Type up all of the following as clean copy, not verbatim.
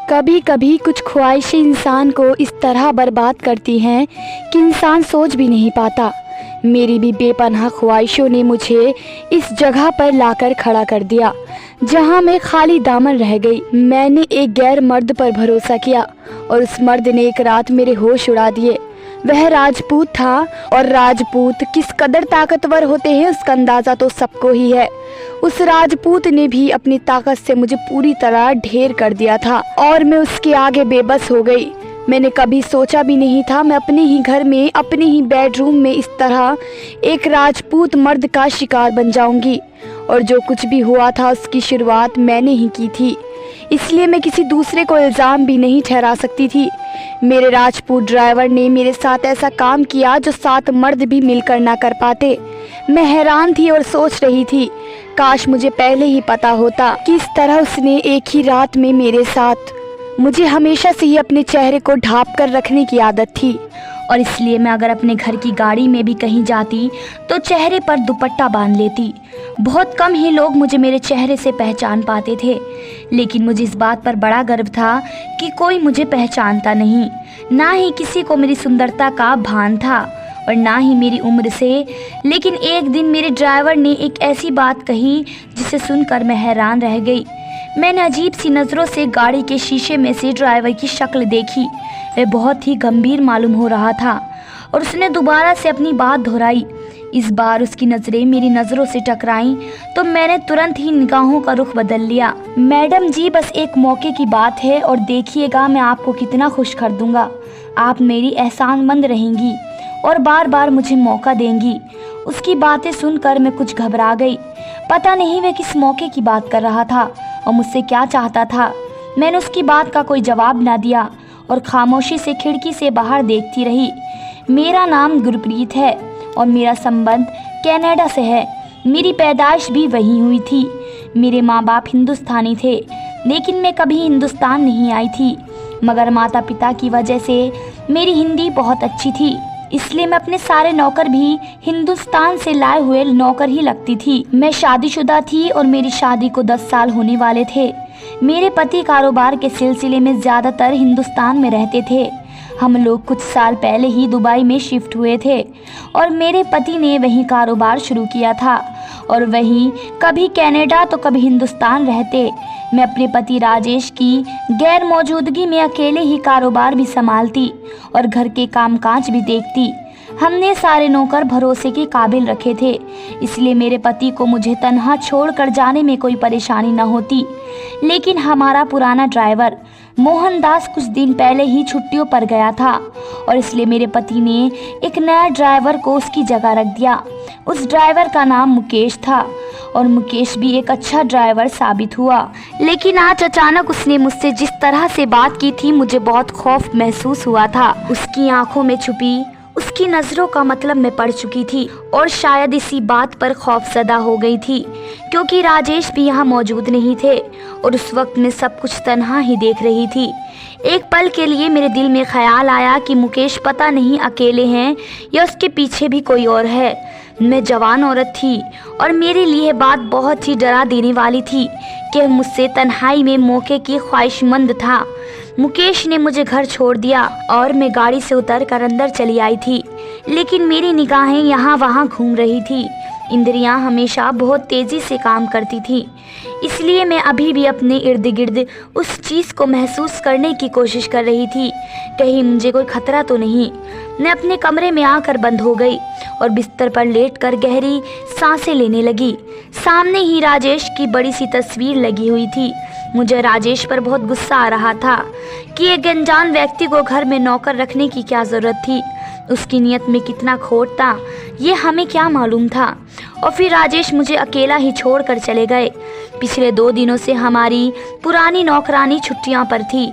कभी कभी कुछ ख्वाहिशें इंसान को इस तरह बर्बाद करती हैं कि इंसान सोच भी नहीं पाता। मेरी भी बेपनाह ख्वाहिशों ने मुझे इस जगह पर लाकर खड़ा कर दिया जहां मैं खाली दामन रह गई। मैंने एक गैर मर्द पर भरोसा किया और उस मर्द ने एक रात मेरे होश उड़ा दिए। वह राजपूत था और राजपूत किस कदर ताकतवर होते हैं उसका अंदाज़ा तो सबको ही है। उस राजपूत ने भी अपनी ताकत से मुझे पूरी तरह ढेर कर दिया था और मैं उसके आगे बेबस हो गई। मैंने कभी सोचा भी नहीं था मैं अपने ही घर में अपने ही बेडरूम में इस तरह एक राजपूत मर्द का शिकार बन जाऊंगी। और जो कुछ भी हुआ था उसकी शुरुआत मैंने ही की थी, इसलिए मैं किसी दूसरे को इल्ज़ाम भी नहीं ठहरा सकती थी। मेरे राजपूत ड्राइवर ने मेरे साथ ऐसा काम किया जो 7 मर्द भी मिलकर ना कर पाते। मैं हैरान थी और सोच रही थी काश मुझे पहले ही पता होता कि इस तरह उसने एक ही रात में मेरे साथ। मुझे हमेशा से ही अपने चेहरे को ढाँप कर रखने की आदत थी और इसलिए मैं अगर अपने घर की गाड़ी में भी कहीं जाती तो चेहरे पर दुपट्टा बांध लेती। बहुत कम ही लोग मुझे मेरे चेहरे से पहचान पाते थे, लेकिन मुझे इस बात पर बड़ा गर्व था कि कोई मुझे पहचानता नहीं। ना ही किसी को मेरी सुंदरता का भान था और ना ही मेरी उम्र से। लेकिन एक दिन मेरे ड्राइवर ने एक ऐसी बात कही जिसे सुनकर मैं हैरान रह गई। मैंने अजीब सी नज़रों से गाड़ी के शीशे में से ड्राइवर की शक्ल देखी। वह बहुत ही गंभीर मालूम हो रहा था और उसने दोबारा से अपनी बात दोहराई। इस बार उसकी नज़रें मेरी नज़रों से टकराईं तो मैंने तुरंत ही निगाहों का रुख बदल लिया। मैडम जी, बस एक मौके की बात है और देखिएगा मैं आपको कितना खुश कर दूंगा। आप मेरी एहसानमंद रहेंगी और बार बार मुझे मौका देंगी। उसकी बातें सुनकर मैं कुछ घबरा गई। पता नहीं वह किस मौके की बात कर रहा था और मुझसे क्या चाहता था। मैंने उसकी बात का कोई जवाब ना दिया और खामोशी से खिड़की से बाहर देखती रही। मेरा नाम गुरप्रीत है और मेरा संबंध कनाडा से है। मेरी पैदाइश भी वहीं हुई थी। मेरे माँ बाप हिंदुस्तानी थे, लेकिन मैं कभी हिंदुस्तान नहीं आई थी। मगर माता पिता की वजह से मेरी हिंदी बहुत अच्छी थी, इसलिए मैं अपने सारे नौकर भी हिंदुस्तान से लाए हुए नौकर ही लगती थी। मैं शादीशुदा थी और मेरी शादी को 10 साल होने वाले थे। मेरे पति कारोबार के सिलसिले में ज़्यादातर हिंदुस्तान में रहते थे। हम लोग कुछ साल पहले ही दुबई में शिफ्ट हुए थे और मेरे पति ने वहीं कारोबार शुरू किया था और वहीं कभी कनाडा तो कभी हिंदुस्तान रहते। मैं अपने पति राजेश की गैर मौजूदगी में अकेले ही कारोबार भी संभालती और घर के कामकाज भी देखती। हमने सारे नौकर भरोसे के काबिल रखे थे, इसलिए मेरे पति को मुझे तन्हा छोड़कर जाने में कोई परेशानी न होती। लेकिन हमारा पुराना ड्राइवर मोहनदास कुछ दिन पहले ही छुट्टियों पर गया था और इसलिए मेरे पति ने एक नया ड्राइवर को उसकी जगह रख दिया। उस ड्राइवर का नाम मुकेश था और मुकेश भी एक अच्छा ड्राइवर साबित हुआ। लेकिन आज अचानक उसने मुझसे जिस तरह से बात की थी मुझे बहुत खौफ महसूस हुआ था। उसकी आंखों में छुपी उसकी नज़रों का मतलब मैं पढ़ चुकी थी और शायद इसी बात पर खौफजदा हो गई थी क्योंकि राजेश भी यहाँ मौजूद नहीं थे और उस वक्त मैं सब कुछ तन्हा ही देख रही थी। एक पल के लिए मेरे दिल में ख्याल आया कि मुकेश पता नहीं अकेले हैं या उसके पीछे भी कोई और है। मैं जवान औरत थी और मेरे लिए बात बहुत ही डरा देने वाली थी कि मुझसे तन्हाई में मौके की ख्वाहिशमंद था। मुकेश ने मुझे घर छोड़ दिया और मैं गाड़ी से उतरकर अंदर चली आई थी, लेकिन मेरी निगाहें यहाँ वहाँ घूम रही थी। इंद्रियां हमेशा बहुत तेज़ी से काम करती थी, इसलिए मैं अभी भी अपने इर्द गिर्द उस चीज़ को महसूस करने की कोशिश कर रही थी, कहीं मुझे कोई खतरा तो नहीं। मैं अपने कमरे में आकर बंद हो गई और बिस्तर पर लेटकर गहरी सांसें लेने लगी। सामने ही राजेश की बड़ी सी तस्वीर लगी हुई थी। मुझे राजेश पर बहुत गुस्सा आ रहा था कि एक अनजान व्यक्ति को घर में नौकर रखने की क्या ज़रूरत थी। उसकी नीयत में कितना खोट था ये हमें क्या मालूम था। और फिर राजेश मुझे अकेला ही छोड़कर चले गए। पिछले 2 दिनों से हमारी पुरानी नौकरानी छुट्टियां पर थी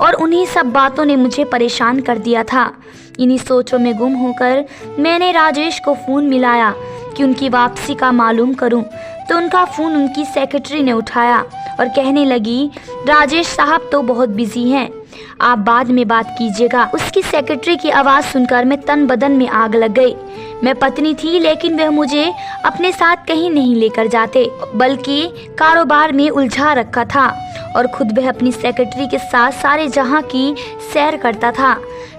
और उन्हीं सब बातों ने मुझे परेशान कर दिया था। इन्हीं सोचों में गुम होकर मैंने राजेश को फ़ोन मिलाया कि उनकी वापसी का मालूम करूं, तो उनका फ़ोन उनकी सेक्रेटरी ने उठाया और कहने लगी, राजेश साहब तो बहुत बिजी हैं, आप बाद में बात कीजिएगा। उसकी सेक्रेटरी की आवाज़ सुनकर मैं तन बदन में आग लग गई। मैं पत्नी थी, लेकिन वह मुझे अपने साथ कहीं नहीं लेकर जाते, बल्कि कारोबार में उलझा रखा था और खुद वह अपनी सेक्रेटरी के साथ सारे जहां की सैर करता था।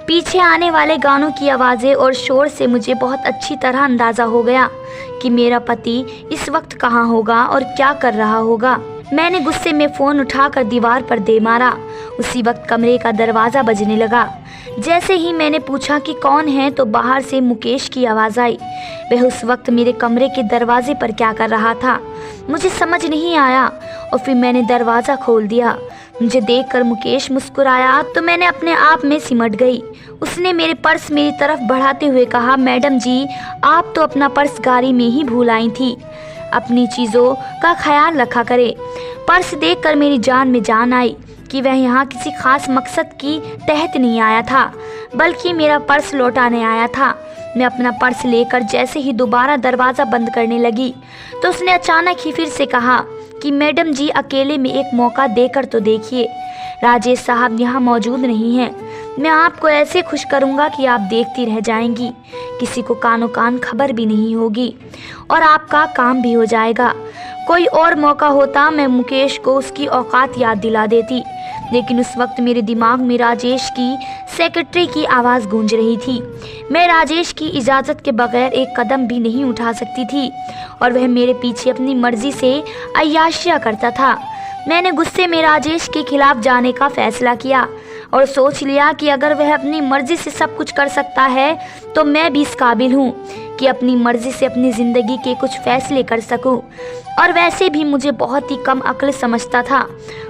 पीछे आने वाले गानों की आवाज़ें और शोर से मुझे बहुत अच्छी तरह अंदाज़ा हो गया कि मेरा पति इस वक्त कहाँ होगा और क्या कर रहा होगा। मैंने गुस्से में फ़ोन उठाकर दीवार पर दे मारा। उसी वक्त कमरे का दरवाज़ा बजने लगा। जैसे ही मैंने पूछा कि कौन है तो बाहर से मुकेश की आवाज़ आई। वह उस वक्त मेरे कमरे के दरवाजे पर क्या कर रहा था मुझे समझ नहीं आया और फिर मैंने दरवाज़ा खोल दिया। मुझे देखकर मुकेश मुस्कुराया तो मैंने अपने आप में सिमट गई। उसने मेरे पर्स मेरी तरफ बढ़ाते हुए कहा, मैडम जी आप तो अपना पर्स गाड़ी में ही भूल आई थी, अपनी चीज़ों का ख्याल रखा करे। पर्स देखकर मेरी जान में जान आई कि वह यहाँ किसी खास मकसद की तहत नहीं आया था बल्कि मेरा पर्स लौटाने आया था। मैं अपना पर्स लेकर जैसे ही दोबारा दरवाज़ा बंद करने लगी तो उसने अचानक ही फिर से कहा कि मैडम जी अकेले में एक मौका देकर तो देखिए, राजेश साहब यहाँ मौजूद नहीं हैं। मैं आपको ऐसे खुश करूँगा कि आप देखती रह जाएंगी, किसी को कानो कान खबर भी नहीं होगी और आपका काम भी हो जाएगा। कोई और मौका होता मैं मुकेश को उसकी औकात याद दिला देती, लेकिन उस वक्त मेरे दिमाग में राजेश की सेक्रेटरी की आवाज़ गूंज रही थी। मैं राजेश की इजाज़त के बगैर एक कदम भी नहीं उठा सकती थी और वह मेरे पीछे अपनी मर्ज़ी से अय्याशियाँ करता था। मैंने गुस्से में राजेश के खिलाफ जाने का फैसला किया और सोच लिया कि अगर वह अपनी मर्ज़ी से सब कुछ कर सकता है तो मैं भी इस काबिल हूँ कि अपनी मर्ज़ी से अपनी ज़िंदगी के कुछ फ़ैसले कर सकूं। और वैसे भी मुझे बहुत ही कम अक्ल समझता था।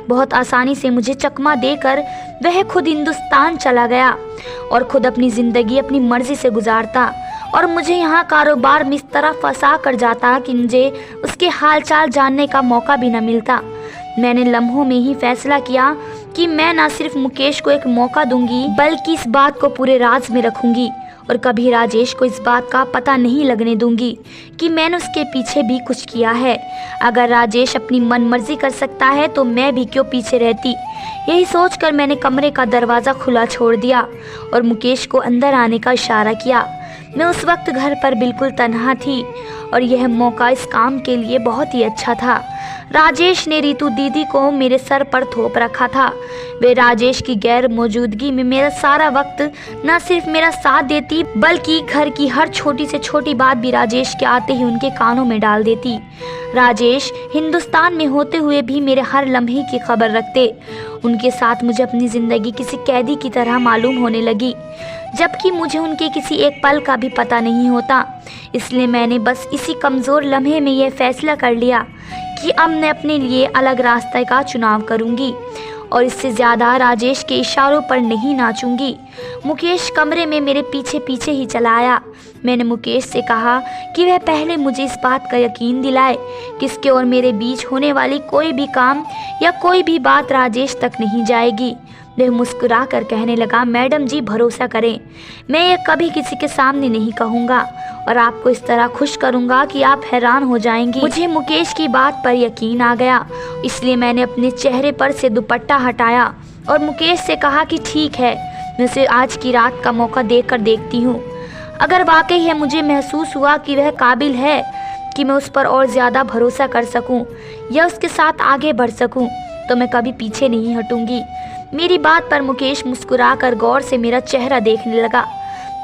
बहुत आसानी से मुझे चकमा देकर वह खुद हिंदुस्तान चला गया और खुद अपनी ज़िंदगी अपनी मर्ज़ी से गुजारता और मुझे यहाँ कारोबार में इस तरह फंसा कर जाता कि मुझे उसके हालचाल जानने का मौका भी न मिलता। मैंने लम्हों में ही फैसला किया कि मैं न सिर्फ मुकेश को एक मौका दूंगी बल्कि इस बात को पूरे राज में रखूंगी और कभी राजेश को इस बात का पता नहीं लगने दूंगी कि मैंने उसके पीछे भी कुछ किया है। अगर राजेश अपनी मनमर्जी कर सकता है तो मैं भी क्यों पीछे रहती। यही सोचकर मैंने कमरे का दरवाज़ा खुला छोड़ दिया और मुकेश को अंदर आने का इशारा किया। मैं उस वक्त घर पर बिल्कुल तन्हा थी और यह मौका इस काम के लिए बहुत ही अच्छा था। राजेश ने रितु दीदी को मेरे सर पर थोप रखा था। वे राजेश की गैर मौजूदगी में मेरा सारा वक्त न सिर्फ मेरा साथ देती बल्कि घर की हर छोटी से छोटी बात भी राजेश के आते ही उनके कानों में डाल देती। राजेश हिंदुस्तान में होते हुए भी मेरे हर लम्हे की खबर रखते। उनके साथ मुझे अपनी ज़िंदगी किसी कैदी की तरह मालूम होने लगी, जबकि मुझे उनके किसी एक पल का भी पता नहीं होता। इसलिए मैंने बस इसी कमज़ोर लम्हे में यह फैसला कर लिया कि अब मैं अपने लिए अलग रास्ते का चुनाव करूंगी और इससे ज़्यादा राजेश के इशारों पर नहीं नाचूंगी। मुकेश कमरे में मेरे पीछे पीछे ही चला आया। मैंने मुकेश से कहा कि वह पहले मुझे इस बात का यकीन दिलाए कि इसके और मेरे बीच होने वाली कोई भी काम या कोई भी बात राजेश तक नहीं जाएगी। वह मुस्कुरा कर कहने लगा, मैडम जी भरोसा करें, मैं ये कभी किसी के सामने नहीं कहूँगा और आपको इस तरह खुश करूँगा कि आप हैरान हो जाएंगी। मुझे मुकेश की बात पर यकीन आ गया, इसलिए मैंने अपने चेहरे पर से दुपट्टा हटाया और मुकेश से कहा कि ठीक है, मैं उसे आज की रात का मौका देकर देखती हूँ। अगर वाकई है मुझे महसूस हुआ कि वह काबिल है कि मैं उस पर और ज़्यादा भरोसा कर सकूँ या उसके साथ आगे बढ़ सकूँ तो मैं कभी पीछे नहीं हटूँगी। मेरी बात पर मुकेश मुस्कुराकर गौर से मेरा चेहरा देखने लगा।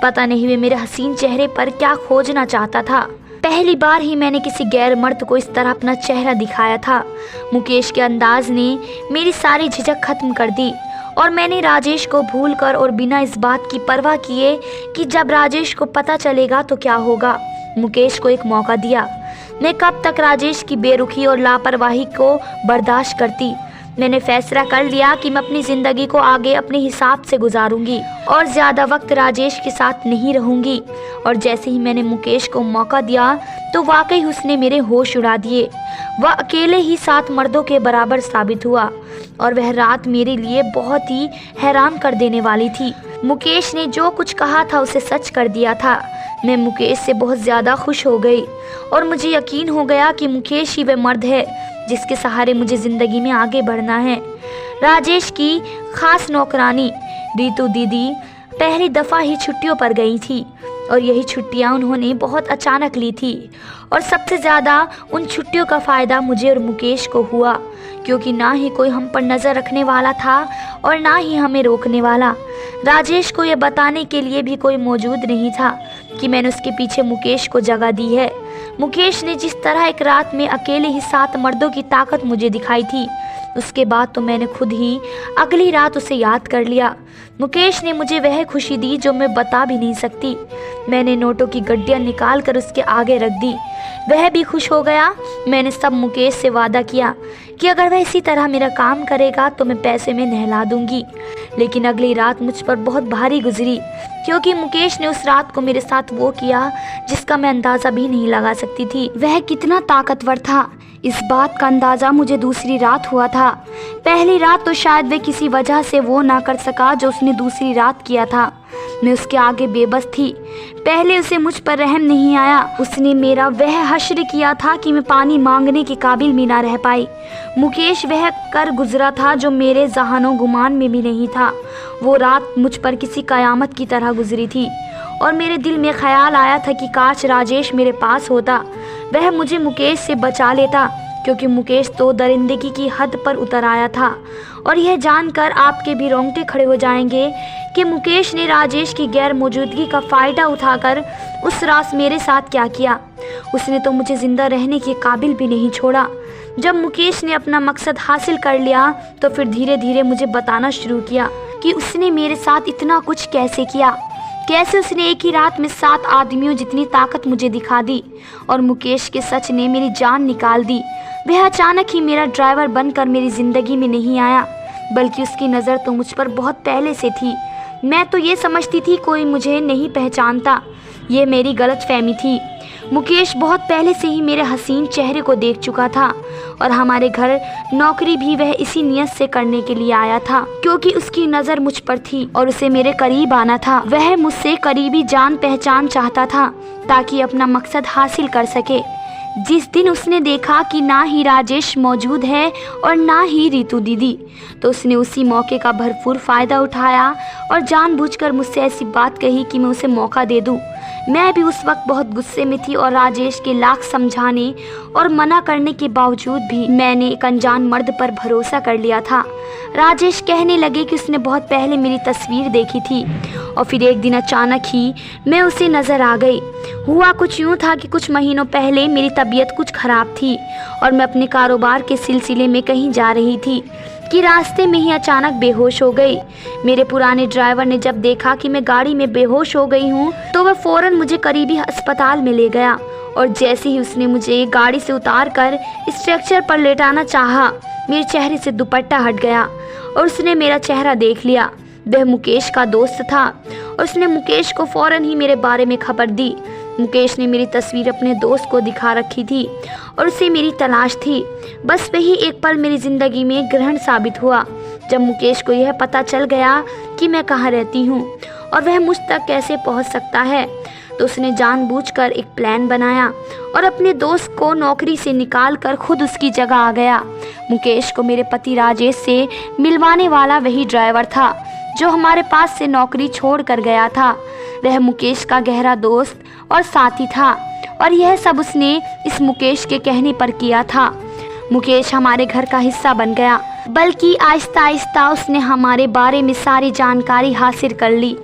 पता नहीं वे मेरे हसीन चेहरे पर क्या खोजना चाहता था। पहली बार ही मैंने किसी गैर मर्द को इस तरह अपना चेहरा दिखाया था। मुकेश के अंदाज ने मेरी सारी झिझक खत्म कर दी और मैंने राजेश को भूलकर और बिना इस बात की परवाह किए कि जब राजेश को पता चलेगा तो क्या होगा, मुकेश को एक मौका दिया। मैं कब तक राजेश की बेरुखी और लापरवाही को बर्दाश्त करती। मैंने फैसला कर लिया कि मैं अपनी ज़िंदगी को आगे अपने हिसाब से गुजारूंगी और ज़्यादा वक्त राजेश के साथ नहीं रहूंगी। और जैसे ही मैंने मुकेश को मौका दिया तो वाकई उसने मेरे होश उड़ा दिए। वह अकेले ही 7 मर्दों के बराबर साबित हुआ और वह रात मेरे लिए बहुत ही हैरान कर देने वाली थी। मुकेश ने जो कुछ कहा था उसे सच कर दिया था। मैं मुकेश से बहुत ज़्यादा खुश हो गई और मुझे यकीन हो गया कि मुकेश ही वह मर्द है जिसके सहारे मुझे ज़िंदगी में आगे बढ़ना है। राजेश की खास नौकरानी रितु दीदी पहली दफ़ा ही छुट्टियों पर गई थी और यही छुट्टियां उन्होंने बहुत अचानक ली थी। और सबसे ज़्यादा उन छुट्टियों का फ़ायदा मुझे और मुकेश को हुआ, क्योंकि ना ही कोई हम पर नज़र रखने वाला था और ना ही हमें रोकने वाला। राजेश को यह बताने के लिए भी कोई मौजूद नहीं था कि मैंने उसके पीछे मुकेश को जगह दी है। मुकेश ने जिस तरह एक रात में अकेले ही 7 मर्दों की ताकत मुझे दिखाई थी, उसके बाद तो मैंने खुद ही अगली रात उसे याद कर लिया। मुकेश ने मुझे वह खुशी दी जो मैं बता भी नहीं सकती। मैंने नोटों की गड्डियाँ निकाल कर उसके आगे रख दी। वह भी खुश हो गया। मैंने सब मुकेश से वादा किया कि अगर वह इसी तरह मेरा काम करेगा तो मैं पैसे में नहला दूंगी। लेकिन अगली रात मुझ पर बहुत भारी गुजरी, क्योंकि मुकेश ने उस रात को मेरे साथ वो किया जिसका मैं अंदाज़ा भी नहीं लगा सकती थी। वह कितना ताकतवर था, इस बात का अंदाज़ा मुझे दूसरी रात हुआ था। पहली रात तो शायद वह किसी वजह से वो ना कर सका जो उसने दूसरी रात किया था। मैं उसके आगे बेबस थी। पहले उसे मुझ पर रहम नहीं आया। उसने मेरा वह हश्र किया था कि मैं पानी मांगने के काबिल भी ना रह पाई। मुकेश वह कर गुजरा था जो मेरे ज़हानो गुमान में भी नहीं था। वो रात मुझ पर किसी कयामत की तरह गुजरी थी और मेरे दिल में ख्याल आया था कि काश राजेश मेरे पास होता, वह मुझे मुकेश से बचा लेता, क्योंकि मुकेश तो दरिंदगी की हद पर उतर आया था। और यह जानकर आपके भी रोंगटे खड़े हो जाएंगे कि मुकेश ने राजेश की गैर मौजूदगी का फ़ायदा उठाकर उस रात मेरे साथ क्या किया। उसने तो मुझे ज़िंदा रहने के काबिल भी नहीं छोड़ा। जब मुकेश ने अपना मकसद हासिल कर लिया तो फिर धीरे धीरे मुझे बताना शुरू किया कि उसने मेरे साथ इतना कुछ कैसे किया, कैसे उसने एक ही रात में 7 आदमियों जितनी ताकत मुझे दिखा दी और मुकेश के सच ने मेरी जान निकाल दी। वह अचानक ही मेरा ड्राइवर बनकर मेरी ज़िंदगी में नहीं आया, बल्कि उसकी नज़र तो मुझ पर बहुत पहले से थी। मैं तो ये समझती थी कोई मुझे नहीं पहचानता। ये मेरी गलतफहमी थी। मुकेश बहुत पहले से ही मेरे हसीन चेहरे को देख चुका था और हमारे घर नौकरी भी वह इसी नियत से करने के लिए आया था, क्योंकि उसकी नज़र मुझ पर थी और उसे मेरे करीब आना था। वह मुझसे करीबी जान पहचान चाहता था ताकि अपना मकसद हासिल कर सके। जिस दिन उसने देखा कि ना ही राजेश मौजूद है और ना ही रितु दीदी, तो उसने उसी मौके का भरपूर फ़ायदा उठाया और जानबूझकर मुझसे ऐसी बात कही कि मैं उसे मौका दे दूं। मैं भी उस वक्त बहुत गुस्से में थी और राजेश के लाख समझाने और मना करने के बावजूद भी मैंने एक अनजान मर्द पर भरोसा कर लिया था। राजेश कहने लगे कि उसने बहुत पहले मेरी तस्वीर देखी थी और फिर एक दिन अचानक ही मैं उसे नज़र आ गई। हुआ कुछ यूँ था कि कुछ महीनों पहले मेरी तबीयत कुछ ख़राब थी और मैं अपने कारोबार के सिलसिले में कहीं जा रही थी कि रास्ते में ही अचानक बेहोश हो गई। मेरे पुराने ड्राइवर ने जब देखा कि मैं गाड़ी में बेहोश हो गई हूँ तो वह फ़ौरन मुझे करीबी अस्पताल में ले गया और जैसे ही उसने मुझे गाड़ी से उतार कर स्ट्रेचर पर लेटाना चाहा, मेरे चेहरे से दुपट्टा हट गया और उसने मेरा चेहरा देख लिया। वह मुकेश का दोस्त था और उसने मुकेश को फ़ौरन ही मेरे बारे में खबर दी। मुकेश ने मेरी तस्वीर अपने दोस्त को दिखा रखी थी और उसे मेरी तलाश थी। बस वही एक पल मेरी ज़िंदगी में ग्रहण साबित हुआ जब मुकेश को यह पता चल गया कि मैं कहाँ रहती हूँ और वह मुझ तक कैसे पहुँच सकता है। तो उसने जानबूझकर एक प्लान बनाया और अपने दोस्त को नौकरी से निकाल कर खुद उसकी जगह आ गया। मुकेश को मेरे पति राजेश से मिलवाने वाला वही ड्राइवर था जो हमारे पास से नौकरी छोड़ कर गया था। वह मुकेश का गहरा दोस्त और साथी था और यह सब उसने इस मुकेश के कहने पर किया था। मुकेश हमारे घर का हिस्सा बन गया, बल्कि आहिस्ता आहिस्ता उसने हमारे बारे में सारी जानकारी हासिल कर ली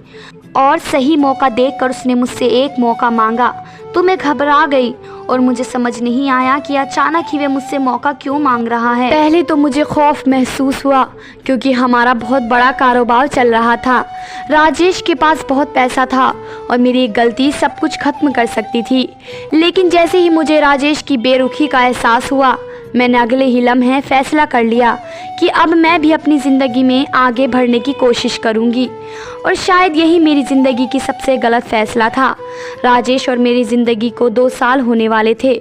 और सही मौका देखकर उसने मुझसे एक मौका मांगा तो मैं घबरा गई और मुझे समझ नहीं आया कि अचानक ही वह मुझसे मौका क्यों मांग रहा है। पहले तो मुझे खौफ महसूस हुआ क्योंकि हमारा बहुत बड़ा कारोबार चल रहा था। राजेश के पास बहुत पैसा था और मेरी एक गलती सब कुछ खत्म कर सकती थी। लेकिन जैसे ही मुझे राजेश की बेरुखी का एहसास हुआ, मैंने अगले ही लम्हे फैसला कर लिया कि अब मैं भी अपनी ज़िंदगी में आगे बढ़ने की कोशिश करूंगी और शायद यही मेरी ज़िंदगी की सबसे गलत फ़ैसला था। राजेश और मेरी ज़िंदगी को 2 साल होने वाले थे,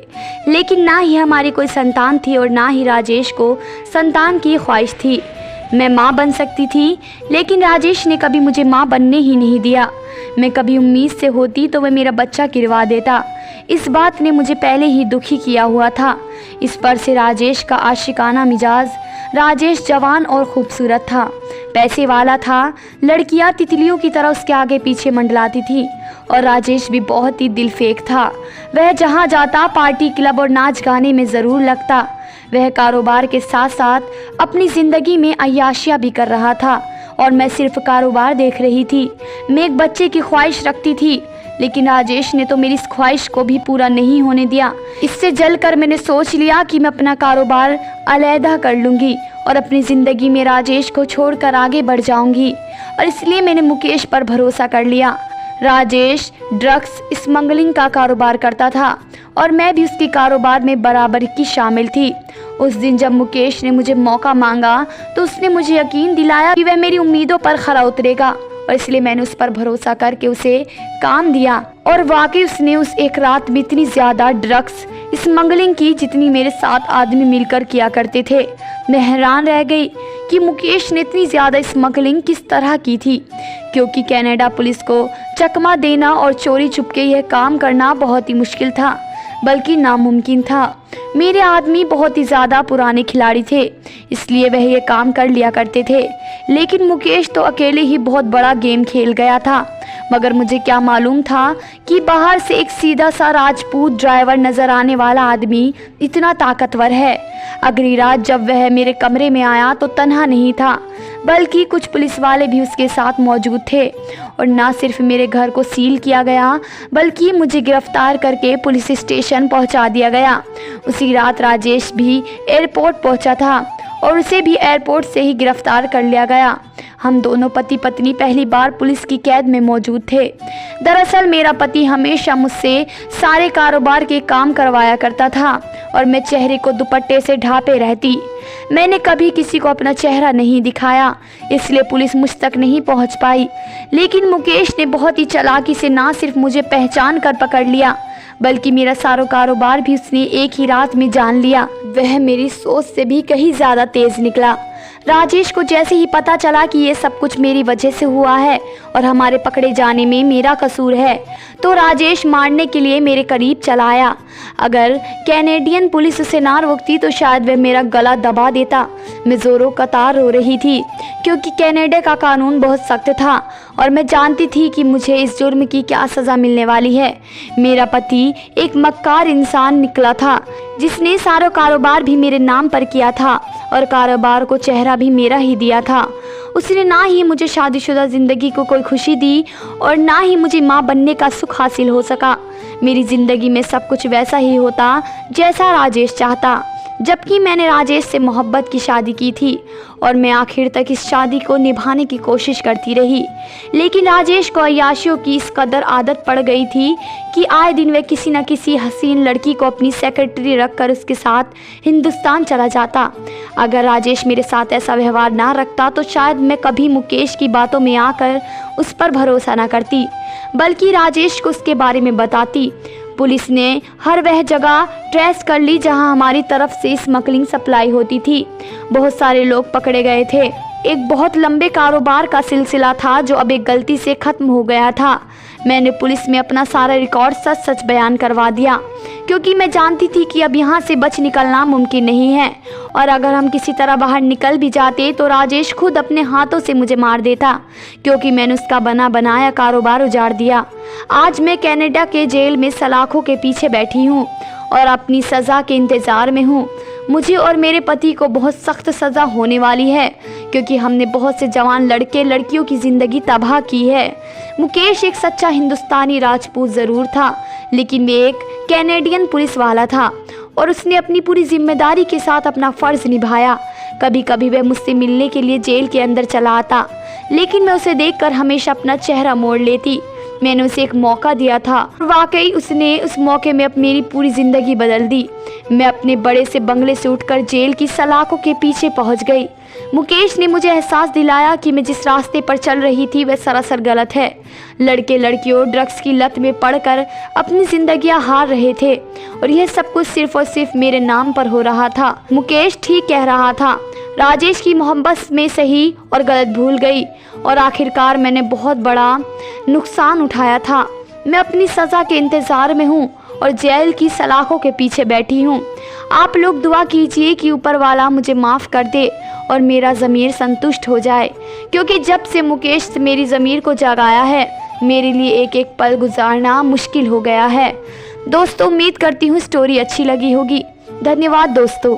लेकिन ना ही हमारी कोई संतान थी और ना ही राजेश को संतान की ख्वाहिश थी। मैं माँ बन सकती थी, लेकिन राजेश ने कभी मुझे माँ बनने ही नहीं दिया। मैं कभी उम्मीद से होती तो वह मेरा बच्चा गिरवा देता। इस बात ने मुझे पहले ही दुखी किया हुआ था। इस पर से राजेश का आशिकाना मिजाज राजेश जवान और खूबसूरत था, पैसे वाला था, लड़कियां तितलियों की तरह उसके आगे पीछे मंडलाती थी और राजेश भी बहुत ही दिलफेक था। वह जहां जाता पार्टी, क्लब और नाच गाने में ज़रूर लगता। वह कारोबार के साथ साथ अपनी ज़िंदगी में अय्याशियाँ भी कर रहा था और मैं सिर्फ कारोबार देख रही थी। मैं एक बच्चे की ख्वाहिश रखती थी, लेकिन राजेश ने तो मेरी इस ख्वाहिश को भी पूरा नहीं होने दिया। इससे जलकर मैंने सोच लिया कि मैं अपना कारोबार अलहदा कर लूँगी और अपनी ज़िंदगी में राजेश को छोड़कर आगे बढ़ जाऊँगी, और इसलिए मैंने मुकेश पर भरोसा कर लिया। राजेश ड्रग्स स्मगलिंग का कारोबार करता था और मैं भी उसके कारोबार में बराबर की शामिल थी। उस दिन जब मुकेश ने मुझे मौका मांगा तो उसने मुझे यकीन दिलाया कि वह मेरी उम्मीदों पर खरा उतरेगा, और इसलिए मैंने उस पर भरोसा करके उसे काम दिया। और वाकई उसने उस एक रात में इतनी ज़्यादा ड्रग्स स्मगलिंग की जितनी मेरे 7 आदमी मिलकर किया करते थे। मैं हैरान रह गई कि मुकेश ने इतनी ज़्यादा स्मगलिंग किस तरह की थी, क्योंकि कनाडा पुलिस को चकमा देना और चोरी छुपके यह काम करना बहुत ही मुश्किल था, बल्कि नामुमकिन था। मेरे आदमी बहुत ही ज़्यादा पुराने खिलाड़ी थे, इसलिए वह ये काम कर लिया करते थे, लेकिन मुकेश तो अकेले ही बहुत बड़ा गेम खेल गया था। मगर मुझे क्या मालूम था कि बाहर से एक सीधा सा राजपूत ड्राइवर नज़र आने वाला आदमी इतना ताकतवर है। अगली रात जब वह मेरे कमरे में आया तो तन्हा नहीं था, बल्कि कुछ पुलिस वाले भी उसके साथ मौजूद थे, और ना सिर्फ मेरे घर को सील किया गया बल्कि मुझे गिरफ्तार करके पुलिस स्टेशन पहुंचा दिया गया। उसी रात राजेश भी एयरपोर्ट पहुंचा था और उसे भी एयरपोर्ट से ही गिरफ्तार कर लिया गया। हम दोनों पति पत्नी पहली बार पुलिस की कैद में मौजूद थे। दरअसल मेरा पति हमेशा मुझसे सारे कारोबार के काम करवाया करता था और मैं चेहरे को दुपट्टे से ढांपे रहती। मैंने कभी किसी को अपना चेहरा नहीं दिखाया, इसलिए पुलिस मुझ तक नहीं पहुंच पाई। लेकिन मुकेश ने बहुत ही चालाकी से ना सिर्फ मुझे पहचान कर पकड़ लिया, बल्कि मेरा सारा कारोबार भी उसने एक ही रात में जान लिया। वह मेरी सोच से भी कहीं ज़्यादा तेज़ निकला। राजेश को जैसे ही पता चला कि ये सब कुछ मेरी वजह से हुआ है और हमारे पकड़े जाने में मेरा कसूर है, तो राजेश मारने के लिए मेरे करीब चला आया। अगर कैनेडियन पुलिस उसे ना रोकती तो शायद वह मेरा गला दबा देता। मैं ज़ोरों कतार रो रही थी, क्योंकि कनाडा का कानून बहुत सख्त था और मैं जानती थी कि मुझे इस जुर्म की क्या सज़ा मिलने वाली है। मेरा पति एक मक्कार इंसान निकला था, जिसने सारा कारोबार भी मेरे नाम पर किया था और कारोबार को चेहरा भी मेरा ही दिया था। उसने ना ही मुझे शादीशुदा ज़िंदगी को कोई खुशी दी और ना ही मुझे माँ बनने का सुख हासिल हो सका। मेरी ज़िंदगी में सब कुछ वैसा ही होता जैसा राजेश चाहता, जबकि मैंने राजेश से मोहब्बत की शादी की थी और मैं आखिर तक इस शादी को निभाने की कोशिश करती रही। लेकिन राजेश को अय्याशियों की इस कदर आदत पड़ गई थी कि आए दिन वह किसी न किसी हसीन लड़की को अपनी सेक्रेटरी रखकर उसके साथ हिंदुस्तान चला जाता। अगर राजेश मेरे साथ ऐसा व्यवहार ना रखता तो शायद मैं कभी मुकेश की बातों में आकर उस पर भरोसा ना करती, बल्कि राजेश को उसके बारे में बताती। पुलिस ने हर वह जगह ट्रेस कर ली जहां हमारी तरफ से स्मगलिंग सप्लाई होती थी। बहुत सारे लोग पकड़े गए थे। एक बहुत लंबे कारोबार का सिलसिला था जो अब एक गलती से ख़त्म हो गया था। मैंने पुलिस में अपना सारा रिकॉर्ड सच सच बयान करवा दिया, क्योंकि मैं जानती थी कि अब यहाँ से बच निकलना मुमकिन नहीं है, और अगर हम किसी तरह बाहर निकल भी जाते तो राजेश खुद अपने हाथों से मुझे मार देता, क्योंकि मैंने उसका बना बनाया कारोबार उजाड़ दिया। आज मैं कनाडा के जेल में सलाखों के पीछे बैठी हूँ और अपनी सज़ा के इंतज़ार में हूँ। मुझे और मेरे पति को बहुत सख्त सज़ा होने वाली है, क्योंकि हमने बहुत से जवान लड़के लड़कियों की ज़िंदगी तबाह की है। मुकेश एक सच्चा हिंदुस्तानी राजपूत ज़रूर था, लेकिन वे एक कैनेडियन पुलिस वाला था और उसने अपनी पूरी जिम्मेदारी के साथ अपना फ़र्ज़ निभाया। कभी कभी वह मुझसे मिलने के लिए जेल के अंदर चला आता, लेकिन मैं उसे देखकर हमेशा अपना चेहरा मोड़ लेती। मैंने उसे एक मौका दिया था, वाकई उसने उस मौके में मेरी पूरी ज़िंदगी बदल दी। मैं अपने बड़े से बंगले से उठकर जेल की सलाखों के पीछे पहुंच गई। मुकेश ने मुझे एहसास दिलाया कि मैं जिस रास्ते पर चल रही थी वह सरासर गलत है। लड़के लड़कियों ड्रग्स की लत में पड़कर अपनी ज़िंदगियां हार रहे थे और यह सब कुछ सिर्फ और सिर्फ मेरे नाम पर हो रहा था। मुकेश ठीक कह रहा था। राजेश की मोहब्बत में सही और गलत भूल गई और आखिरकार मैंने बहुत बड़ा नुकसान उठाया था। मैं अपनी सज़ा के इंतज़ार में हूँ और जेल की सलाखों के पीछे बैठी हूँ। आप लोग दुआ कीजिए कि ऊपर वाला मुझे माफ़ कर दे और मेरा ज़मीर संतुष्ट हो जाए, क्योंकि जब से मुकेश मेरी ज़मीर को जगाया है मेरे लिए एक एक पल गुजारना मुश्किल हो गया है। दोस्तों, उम्मीद करती हूँ स्टोरी अच्छी लगी होगी। धन्यवाद दोस्तों।